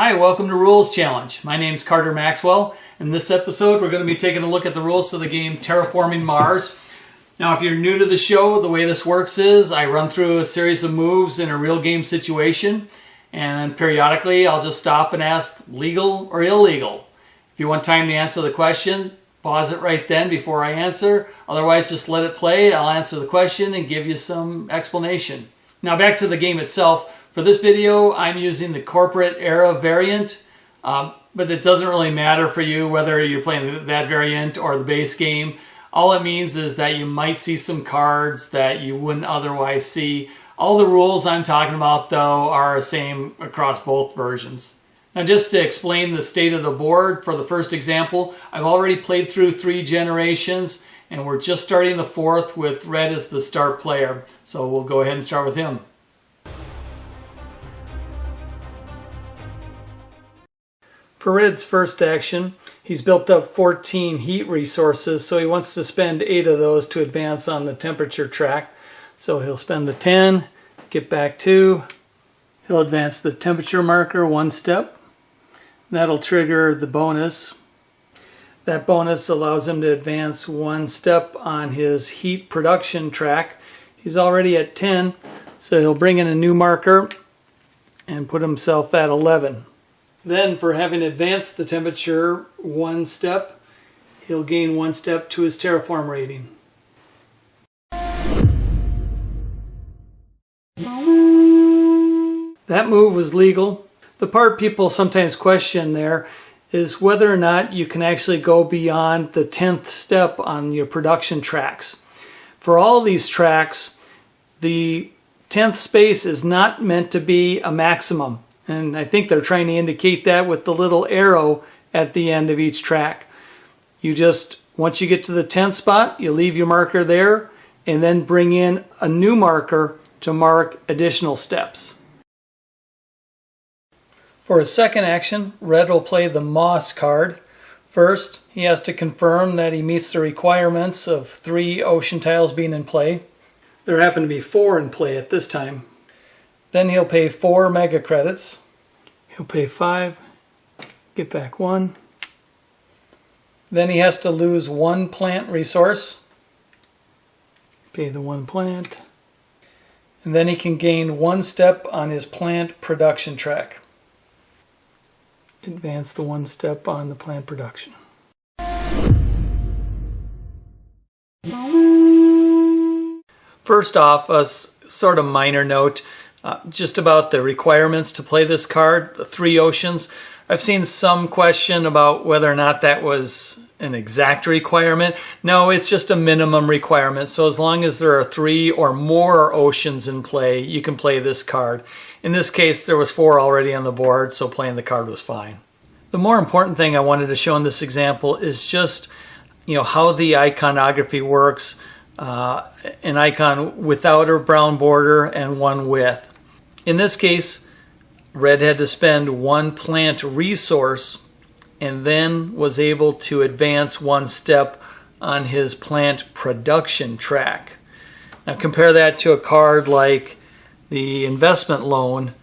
Hi, welcome to Rules Challenge. My name's Carter Maxwell. In this episode, we're going to be taking a look at the rules of the game Terraforming Mars. Now, if you're new to the show, the way this works is I run through a series of moves in a real game situation, and then periodically I'll just stop and ask legal or illegal. If you want time to answer the question, pause it right then before I answer. Otherwise, just let it play. I'll answer the question and give you some explanation. Now, back to the game itself. For this video, I'm using the corporate era variant, but it doesn't really matter for you whether you're playing that variant or the base game. All it means is that you might see some cards that you wouldn't otherwise see. All the rules I'm talking about, though, are the same across both versions. Now, just to explain the state of the board, for the first example, I've already played through 3 generations, and we're just starting the 4th with Red as the start player. So we'll go ahead and start with him. For Red's first action, he's built up 14 heat resources, so he wants to spend 8 of those to advance on the temperature track. So he'll spend the 10, get back 2. He'll advance the temperature marker 1 step. That'll trigger the bonus. That bonus allows him to advance 1 step on his heat production track. He's already at 10, so he'll bring in a new marker and put himself at 11. Then, for having advanced the temperature 1 step, he'll gain 1 step to his terraform rating. That move was legal. The part people sometimes question there is whether or not you can actually go beyond the 10th step on your production tracks. For all these tracks, the 10th space is not meant to be a maximum. And I think they're trying to indicate that with the little arrow at the end of each track. You just, once you get to the 10th spot, you leave your marker there and then bring in a new marker to mark additional steps. For his second action, Red will play the Moss card. First, he has to confirm that he meets the requirements of 3 ocean tiles being in play. There happen to be 4 in play at this time. Then he'll pay 4 mega credits. He'll pay 5, get back 1. Then he has to lose 1 plant resource. Pay the 1 plant. And then he can gain 1 step on his plant production track. Advance the 1 step on the plant production. First off, a sort of minor note. Just about the requirements to play this card, the 3 oceans. I've seen some question about whether or not that was an exact requirement. No, it's just a minimum requirement. So as long as there are 3 or more oceans in play, you can play this card. In this case, there was 4 already on the board, so playing the card was fine. The more important thing I wanted to show in this example is just, how the iconography works. An icon without a brown border and one with. In this case, Red had to spend 1 plant resource and then was able to advance 1 step on his plant production track. Now compare that to a card like the investment loan,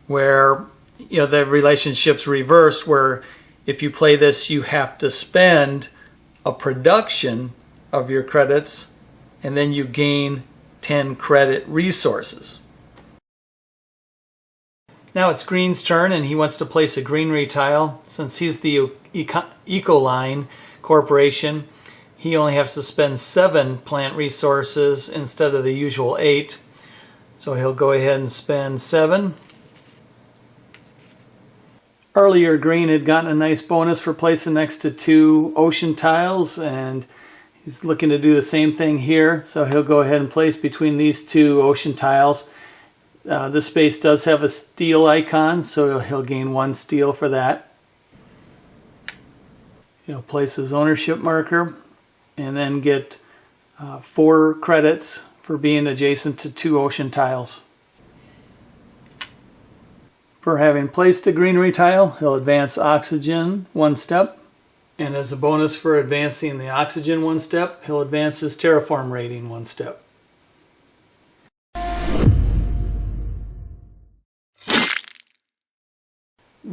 where the relationship's reversed, where if you play this you have to spend a production of your credits and then you gain 10 credit resources. Now it's Green's turn, and he wants to place a Greenery tile. Since he's the Ecoline Corporation, he only has to spend 7 plant resources instead of the usual 8. So he'll go ahead and spend 7. Earlier, Green had gotten a nice bonus for placing next to 2 ocean tiles, and he's looking to do the same thing here. So he'll go ahead and place between these 2 ocean tiles. This space does have a steel icon, so he'll gain 1 steel for that. He'll place his ownership marker and then get 4 credits for being adjacent to 2 ocean tiles. For having placed a Greenery tile, he'll advance oxygen 1 step. And as a bonus for advancing the oxygen 1 step, he'll advance his terraform rating 1 step.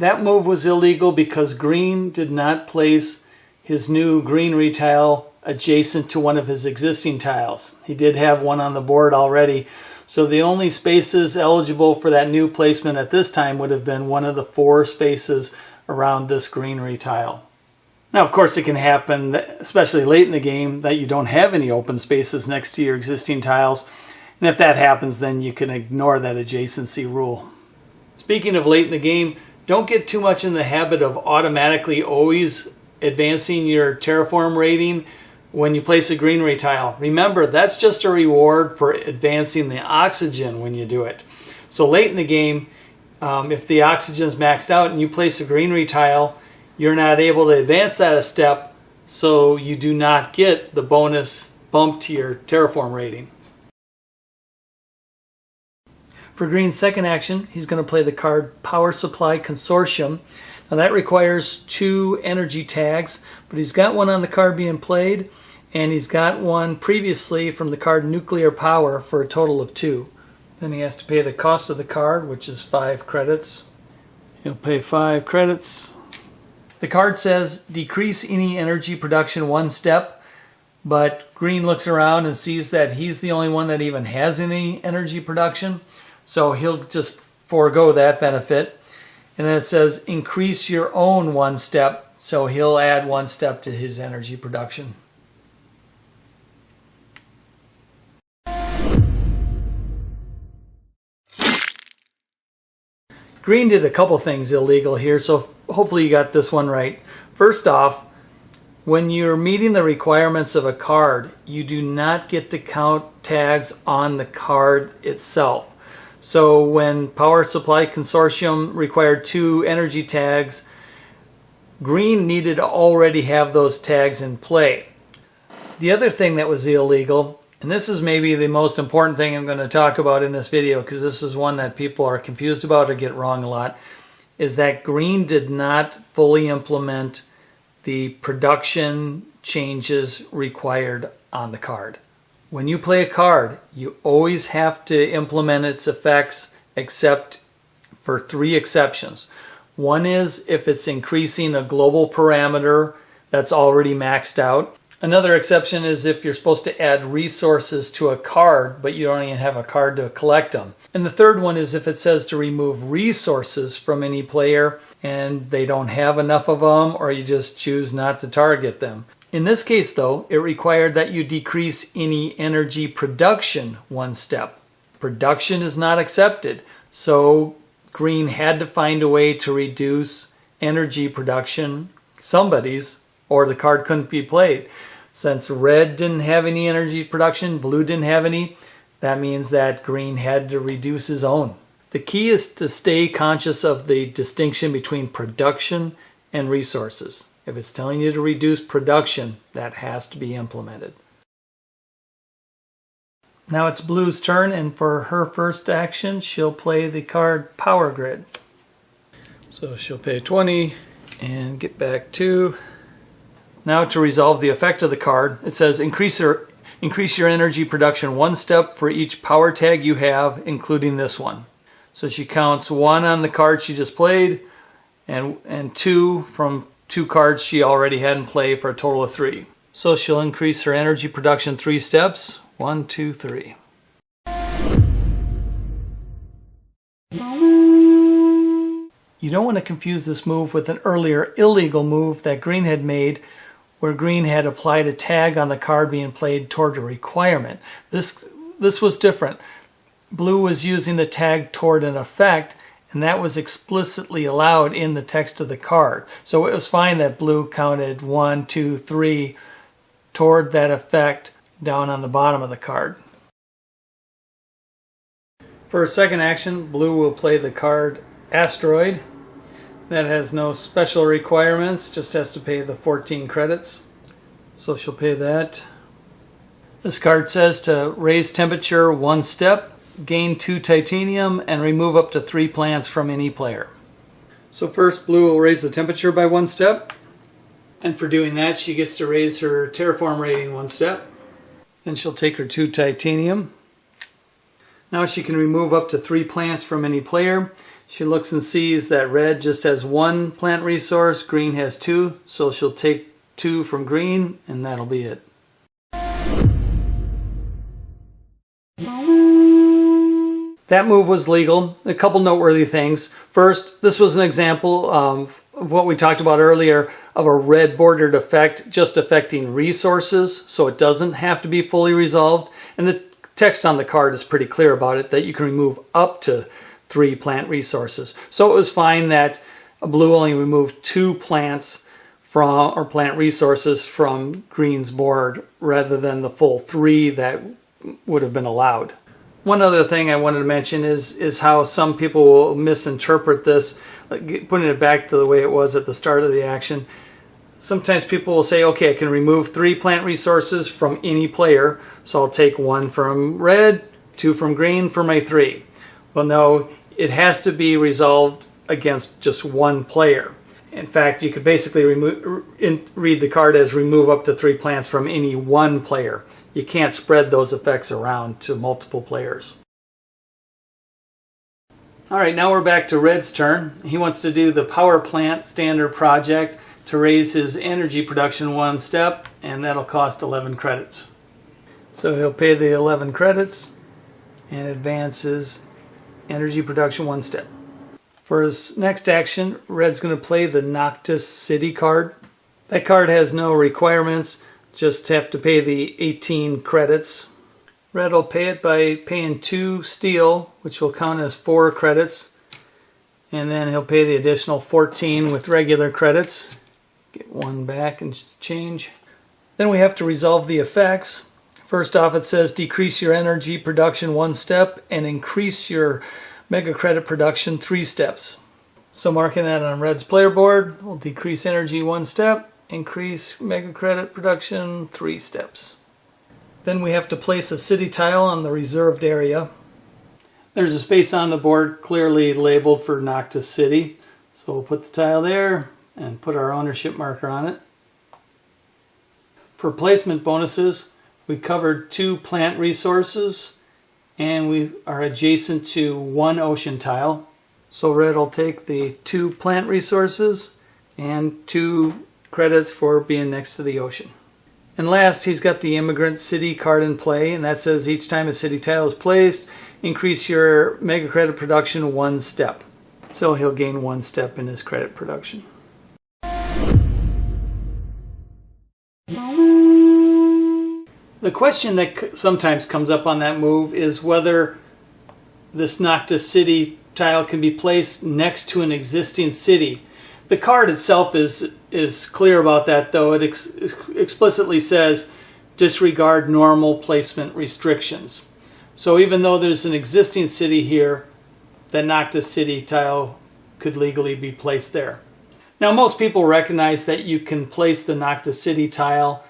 that move was illegal because green did not place his new greenery tile adjacent to one of his existing tiles. He did have one on the board already, so the only spaces eligible for that new placement at this time would have been one of the 4 spaces around this greenery tile. Now, of course, it can happen, especially late in the game, that you don't have any open spaces next to your existing tiles, and if that happens, then you can ignore that adjacency rule. Speaking of late in the game, don't get too much in the habit of automatically always advancing your terraform rating when you place a greenery tile. Remember, that's just a reward for advancing the oxygen when you do it. So late in the game, if the oxygen is maxed out and you place a greenery tile, you're not able to advance that a step, so you do not get the bonus bump to your terraform rating. For Green's second action, he's going to play the card Power Supply Consortium. Now that requires 2 energy tags, but he's got one on the card being played, and he's got one previously from the card Nuclear Power for a total of 2. Then he has to pay the cost of the card, which is 5 credits. He'll pay 5 credits. The card says decrease any energy production 1 step, but Green looks around and sees that he's the only one that even has any energy production, so he'll just forego that benefit. And then it says increase your own 1 step, so he'll add 1 step to his energy production. Green did a couple things illegal here, so hopefully you got this one right. First off, when you're meeting the requirements of a card, you do not get to count tags on the card itself. So when Power Supply Consortium required 2 energy tags, Green needed to already have those tags in play. The other thing that was illegal, and this is maybe the most important thing I'm going to talk about in this video, because this is one that people are confused about or get wrong a lot, is that Green did not fully implement the production changes required on the card. When you play a card, you always have to implement its effects except for 3 exceptions. One is if it's increasing a global parameter that's already maxed out. Another exception is if you're supposed to add resources to a card, but you don't even have a card to collect them. And the third one is if it says to remove resources from any player and they don't have enough of them, or you just choose not to target them. In this case, though, it required that you decrease any energy production 1 step. Production is not accepted, so Green had to find a way to reduce energy production, somebody's, or the card couldn't be played. Since red didn't have any energy production, blue didn't have any, that means that Green had to reduce his own. The key is to stay conscious of the distinction between production and resources. If it's telling you to reduce production, that has to be implemented. Now it's Blue's turn, and for her first action, she'll play the card Power Grid. So she'll pay 20 and get back 2. Now to resolve the effect of the card, it says increase your energy production 1 step for each power tag you have, including this one. So she counts 1 on the card she just played, and 2 from 2 cards she already had in play for a total of 3. So she'll increase her energy production 3 steps. 1, 2, 3. You don't want to confuse this move with an earlier illegal move that Green had made, where Green had applied a tag on the card being played toward a requirement. This was different. Blue was using the tag toward an effect, and that was explicitly allowed in the text of the card. So it was fine that Blue counted 1, 2, 3 toward that effect down on the bottom of the card. For a second action, Blue will play the card Asteroid. That has no special requirements, just has to pay the 14 credits. So she'll pay that. This card says to raise temperature 1 step, gain 2 titanium, and remove up to 3 plants from any player. So first, Blue will raise the temperature by 1 step. And for doing that, she gets to raise her terraform rating 1 step. Then she'll take her 2 titanium. Now she can remove up to 3 plants from any player. She looks and sees that red just has one plant resource, green has two, so she'll take two from green and that'll be it. That move was legal. A couple noteworthy things. First, this was an example of what we talked about earlier of a red bordered effect just affecting resources, so it doesn't have to be fully resolved. And the text on the card is pretty clear about it, that you can remove up to 3 plant resources. So it was fine that blue only removed 2 plants from, or plant resources from green's board rather than the full 3 that would have been allowed. One other thing I wanted to mention is how some people will misinterpret this, like putting it back to the way it was at the start of the action. Sometimes people will say, okay, I can remove 3 plant resources from any player, so I'll take 1 from red, 2 from green for my 3. Well, no, it has to be resolved against just 1 player. In fact, you could basically read the card as remove up to 3 plants from any 1 player. You can't spread those effects around to multiple players. Alright, now we're back to Red's turn. He wants to do the power plant standard project to raise his energy production 1 step, and that'll cost 11 credits. So he'll pay the 11 credits and advance his energy production 1 step. For his next action, Red's going to play the Noctis City card. That card has no requirements. Just have to pay the 18 credits. Red will pay it by paying 2 steel, which will count as 4 credits. And then he'll pay the additional 14 with regular credits. Get 1 back and change. Then we have to resolve the effects. First off, it says decrease your energy production 1 step and increase your mega credit production 3 steps. So marking that on Red's player board, we'll decrease energy 1 step. Increase mega credit production 3 steps. Then we have to place a city tile on the reserved area. There's a space on the board clearly labeled for Noctis City. So we'll put the tile there and put our ownership marker on it. For placement bonuses, we covered 2 plant resources and we are adjacent to 1 ocean tile. So Red will take the 2 plant resources and 2 credits for being next to the ocean. And last, he's got the Immigrant City card in play, and that says each time a city tile is placed, increase your mega credit production 1 step. So he'll gain 1 step in his credit production. The question that sometimes comes up on that move is whether this Noctis City tile can be placed next to an existing city. The card itself is clear about that, though. It explicitly says disregard normal placement restrictions. So even though there's an existing city here, the Noctis City tile could legally be placed there. Now most people recognize that you can place the Noctis City tile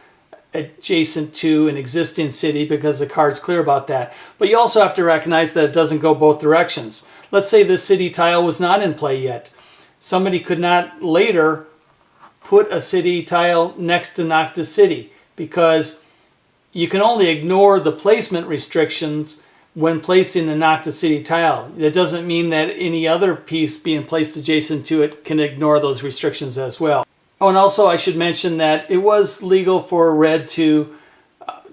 adjacent to an existing city because the card's clear about that. But you also have to recognize that it doesn't go both directions. Let's say this city tile was not in play yet. Somebody could not later put a city tile next to Noctis City because you can only ignore the placement restrictions when placing the Noctis City tile. That doesn't mean that any other piece being placed adjacent to it can ignore those restrictions as well. Oh, and also I should mention that it was legal for Red to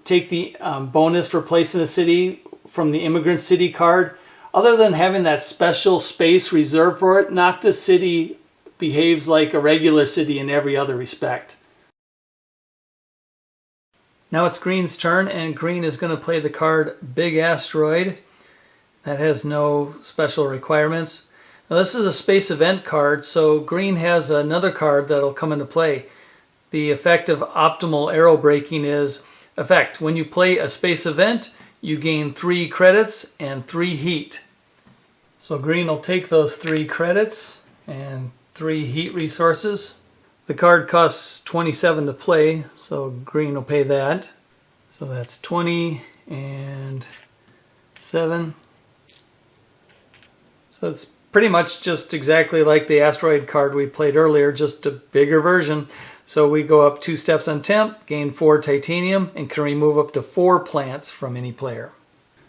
take the bonus for placing a city from the Immigrant City card. Other than having that special space reserved for it, Noctis City behaves like a regular city in every other respect. Now it's Green's turn, and Green is going to play the card Big Asteroid. That has no special requirements. Now this is a space event card, so Green has another card that'll come into play. The effect of optimal arrow breaking is, effect, when you play a space event, you gain 3 credits and 3 heat. So Green will take those 3 credits and 3 heat resources. The card costs 27 to play, so Green will pay that. So that's 20 and 7. So it's pretty much just exactly like the asteroid card we played earlier, just a bigger version. So we go up 2 steps on temp, gain 4 titanium, and can remove up to 4 plants from any player.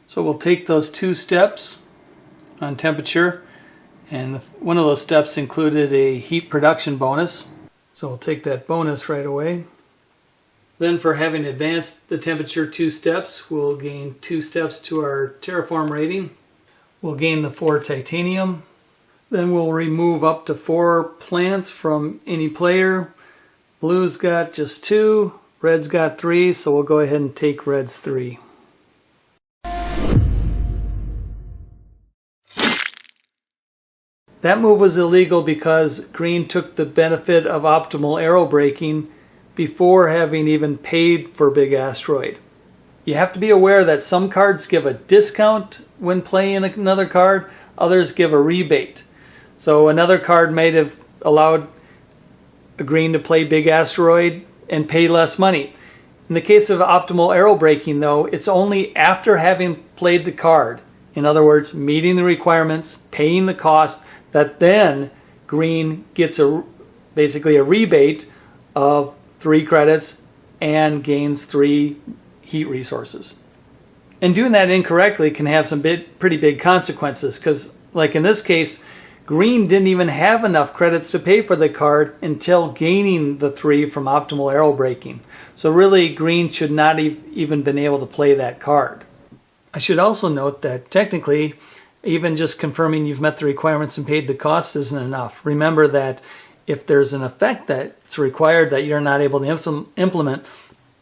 So we'll take those 2 steps on temperature And one of those steps included a heat production bonus. So we'll take that bonus right away. Then for having advanced the temperature 2 steps, we'll gain 2 steps to our Terraform rating. We'll gain the 4 titanium. Then we'll remove up to 4 plants from any player. Blue's got just 2, red's got 3, so we'll go ahead and take red's 3. That move was illegal because green took the benefit of optimal arrow braking before having even paid for Big Asteroid. You have to be aware that some cards give a discount when playing another card, others give a rebate. So another card might have allowed a green to play Big Asteroid and pay less money. In the case of optimal arrow braking though, it's only after having played the card, in other words, meeting the requirements, paying the cost, that then green gets basically a rebate of 3 credits and gains 3 heat resources. And doing that incorrectly can have some pretty big consequences because, like in this case, green didn't even have enough credits to pay for the card until gaining the 3 from optimal arrow braking. So really, green should not have even been able to play that card. I should also note that technically, even just confirming you've met the requirements and paid the cost isn't enough. Remember that if there's an effect that's required that you're not able to implement,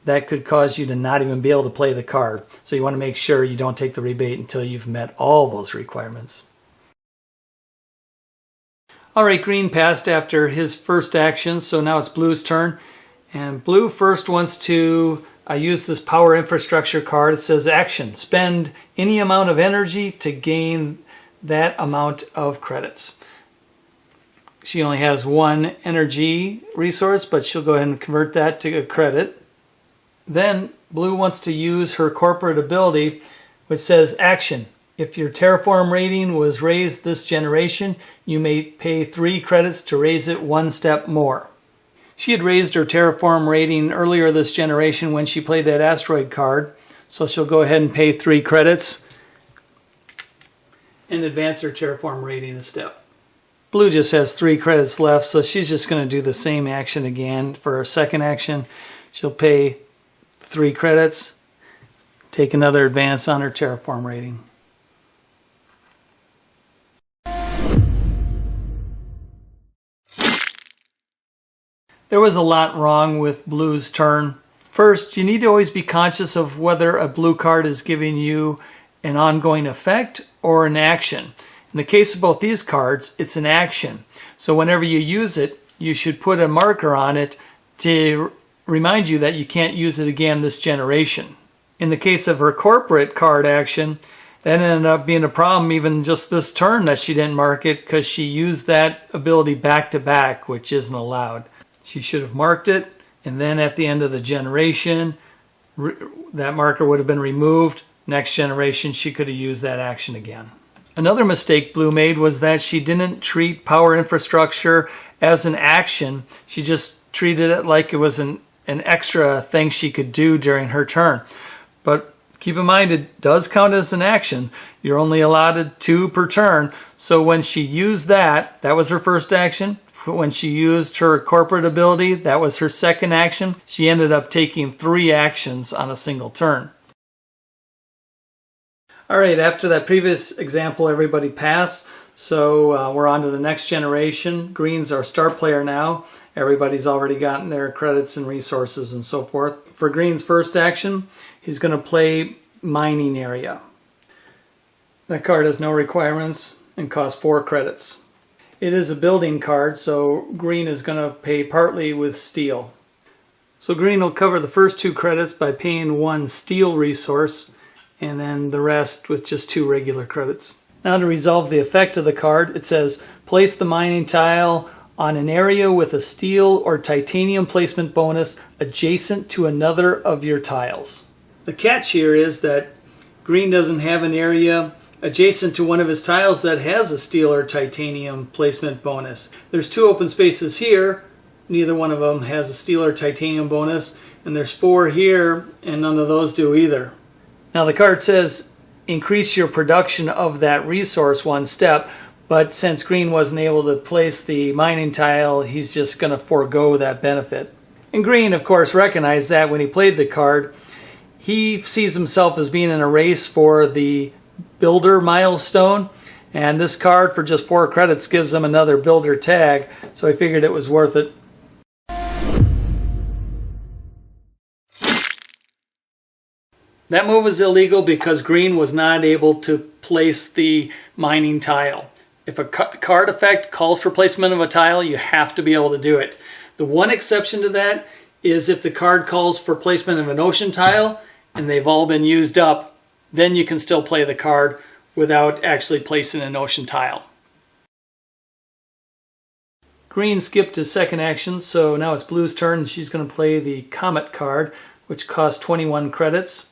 that could cause you to not even be able to play the card. So you want to make sure you don't take the rebate until you've met all those requirements. Alright, green passed after his first action, so now it's blue's turn. And blue first wants to use this power infrastructure card. It says action, spend any amount of energy to gain that amount of credits. She only has 1 energy resource, but she'll go ahead and convert that to a credit. Then blue wants to use her corporate ability, which says action. If your Terraform rating was raised this generation, you may pay 3 credits to raise it 1 step more. She had raised her Terraform rating earlier this generation when she played that asteroid card, so she'll go ahead and pay 3 credits and advance her Terraform rating a step. Blue just has 3 credits left, so she's just going to do the same action again. For her second action, she'll pay 3 credits, take another advance on her Terraform rating. There was a lot wrong with blue's turn. First, you need to always be conscious of whether a blue card is giving you an ongoing effect or an action. In the case of both these cards, it's an action. So whenever you use it, you should put a marker on it to remind you that you can't use it again this generation. In the case of her corporate card action, that ended up being a problem even just this turn that she didn't mark it because she used that ability back to back, which isn't allowed. She should have marked it, and then at the end of the generation, that marker would have been removed. Next generation, she could have used that action again. Another mistake blue made was that she didn't treat power infrastructure as an action. She just treated it like it was an extra thing she could do during her turn. But keep in mind, it does count as an action. You're only allotted 2 per turn. So when she used that was her first action. When she used her corporate ability, that was her second action. She ended up taking 3 actions on a single turn. Alright, after that previous example, everybody passed. So we're on to the next generation. Green's our star player now. Everybody's already gotten their credits and resources and so forth. For Green's first action, he's going to play Mining Area. That card has no requirements and costs 4 credits. It is a building card, so Green is going to pay partly with steel. So Green will cover the first 2 credits by paying 1 steel resource, and then the rest with just 2 regular credits. Now to resolve the effect of the card, it says, place the mining tile on an area with a steel or titanium placement bonus adjacent to another of your tiles. The catch here is that Green doesn't have an area adjacent to one of his tiles that has a steel or titanium placement bonus. There's 2 open spaces here. Neither one of them has a steel or titanium bonus. And there's 4 here, and none of those do either. Now the card says increase your production of that resource 1 step, But since green wasn't able to place the mining tile, he's just going to forego that benefit. And green, of course, recognized that when he played the card. He sees himself as being in a race for the builder milestone, and this card for just 4 credits gives him another builder tag, so I figured it was worth it. That move was illegal because green was not able to place the mining tile. If a card effect calls for placement of a tile, you have to be able to do it. The one exception to that is if the card calls for placement of an ocean tile and they've all been used up, then you can still play the card without actually placing an ocean tile. Green skipped his second action, so now it's blue's turn, and she's going to play the Comet card, which costs 21 credits.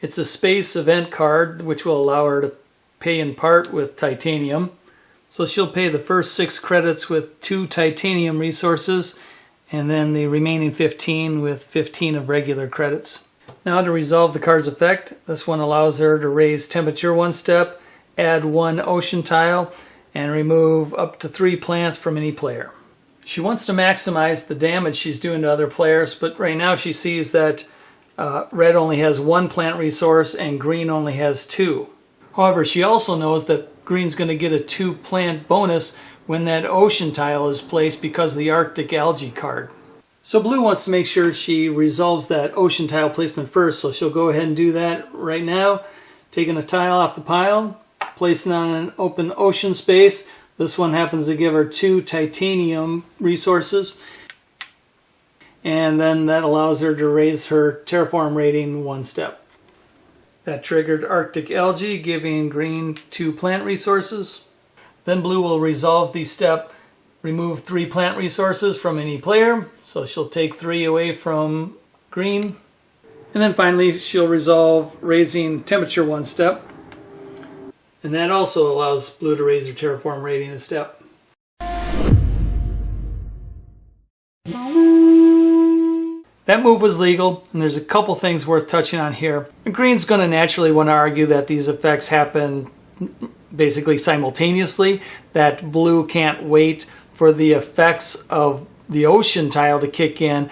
It's a space event card, which will allow her to pay in part with titanium. So she'll pay the first 6 credits with 2 titanium resources, and then the remaining 15 with 15 of regular credits. Now to resolve the card's effect, this one allows her to raise temperature 1 step, add 1 ocean tile, and remove up to 3 plants from any player. She wants to maximize the damage she's doing to other players, but right now she sees that red only has 1 plant resource and green only has 2. However, she also knows that green's going to get a 2 plant bonus when that ocean tile is placed because of the Arctic algae card. So blue wants to make sure she resolves that ocean tile placement first, so she'll go ahead and do that right now, taking a tile off the pile, placing it on an open ocean space. This one happens to give her 2 titanium resources, and then that allows her to raise her terraform rating 1 step. That triggered Arctic algae, giving green 2 plant resources. Then blue will resolve the step, remove 3 plant resources from any player, so she'll take 3 away from green. And then finally she'll resolve raising temperature 1 step, and that also allows blue to raise her terraform rating a step. That move was legal, and there's a couple things worth touching on here. And green's going to naturally want to argue that these effects happen basically simultaneously, that blue can't wait for the effects of the ocean tile to kick in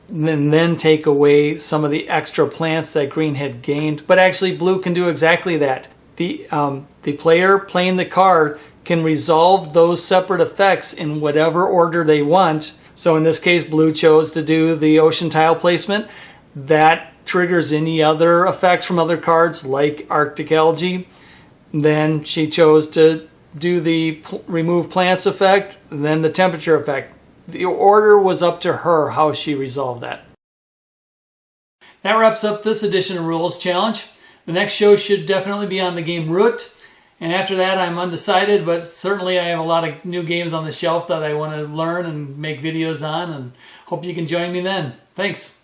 and then take away some of the extra plants that green had gained. But actually blue can do exactly that. The player playing the card can resolve those separate effects in whatever order they want. So in this case, blue chose to do the ocean tile placement. That triggers any other effects from other cards like Arctic algae. Then she chose to do the remove plants effect, then the temperature effect. The order was up to her how she resolved that. That wraps up this edition of Rules Challenge. The next show should definitely be on the game Root. And after that, I'm undecided, but certainly I have a lot of new games on the shelf that I want to learn and make videos on, and hope you can join me then. Thanks.